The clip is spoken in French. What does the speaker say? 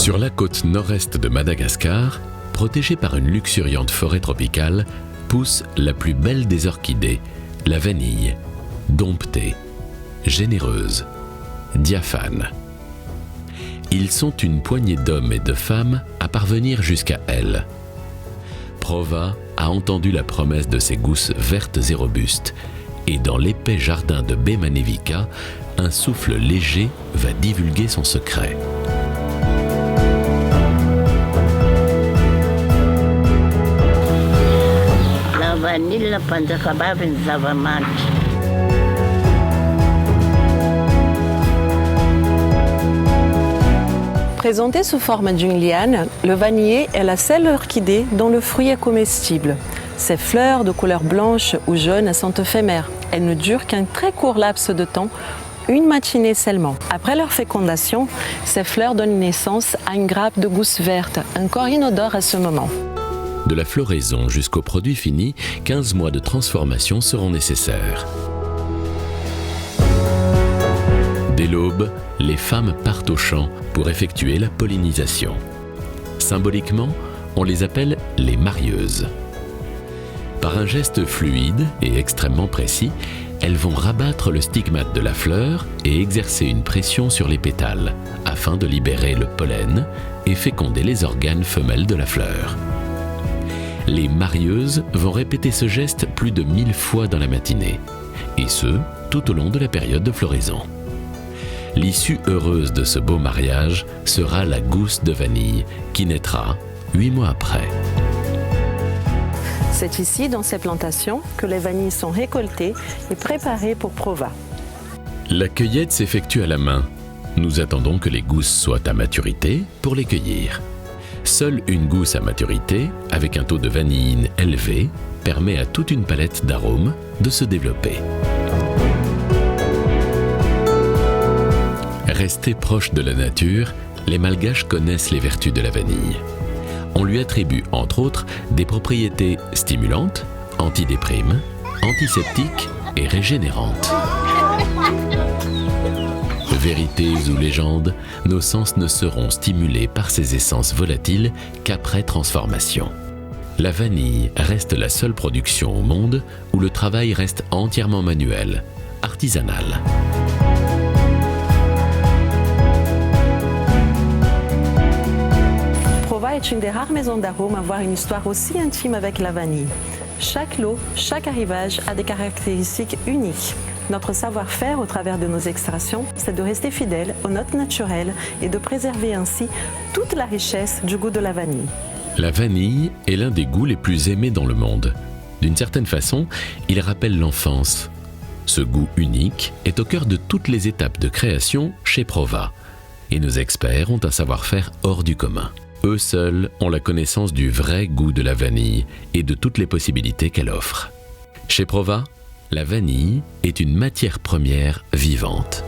Sur la côte nord-est de Madagascar, protégée par une luxuriante forêt tropicale, pousse la plus belle des orchidées, la vanille, domptée, généreuse, diaphane. Ils sont une poignée d'hommes et de femmes à parvenir jusqu'à elle. Prova a entendu la promesse de ces gousses vertes et robustes, et dans l'épais jardin de Bemanevica, un souffle léger va divulguer son secret. La vanille panjakabab zavamaki. Présenté sous forme d'une liane, le vanillé est la seule orchidée dont le fruit est comestible. Ses fleurs de couleur blanche ou jaune sont éphémères. Elles ne durent qu'un très court laps de temps, une matinée seulement. Après leur fécondation, ces fleurs donnent naissance à une grappe de gousses vertes, encore inodore à ce moment. De la floraison jusqu'au produit fini, 15 mois de transformation seront nécessaires. Dès l'aube, les femmes partent au champ pour effectuer la pollinisation. Symboliquement, on les appelle les marieuses. Par un geste fluide et extrêmement précis, elles vont rabattre le stigmate de la fleur et exercer une pression sur les pétales afin de libérer le pollen et féconder les organes femelles de la fleur. Les marieuses vont répéter ce geste plus de 1000 fois dans la matinée, et ce, tout au long de la période de floraison. L'issue heureuse de ce beau mariage sera la gousse de vanille qui naîtra 8 mois après. C'est ici, dans ces plantations, que les vanilles sont récoltées et préparées pour Prova. La cueillette s'effectue à la main. Nous attendons que les gousses soient à maturité pour les cueillir. Seule une gousse à maturité, avec un taux de vanilline élevé, permet à toute une palette d'arômes de se développer. Restés proches de la nature, les Malgaches connaissent les vertus de la vanille. On lui attribue, entre autres, des propriétés stimulantes, antidéprimes, antiseptiques et régénérantes. Vérités ou légendes, nos sens ne seront stimulés par ces essences volatiles qu'après transformation. La vanille reste la seule production au monde où le travail reste entièrement manuel, artisanal. Prova est une des rares maisons d'arômes à avoir une histoire aussi intime avec la vanille. Chaque lot, chaque arrivage a des caractéristiques uniques. Notre savoir-faire au travers de nos extractions, c'est de rester fidèle aux notes naturelles et de préserver ainsi toute la richesse du goût de la vanille. La vanille est l'un des goûts les plus aimés dans le monde. D'une certaine façon, il rappelle l'enfance. Ce goût unique est au cœur de toutes les étapes de création chez Prova. Et nos experts ont un savoir-faire hors du commun. Eux seuls ont la connaissance du vrai goût de la vanille et de toutes les possibilités qu'elle offre. Chez Prova, la vanille est une matière première vivante.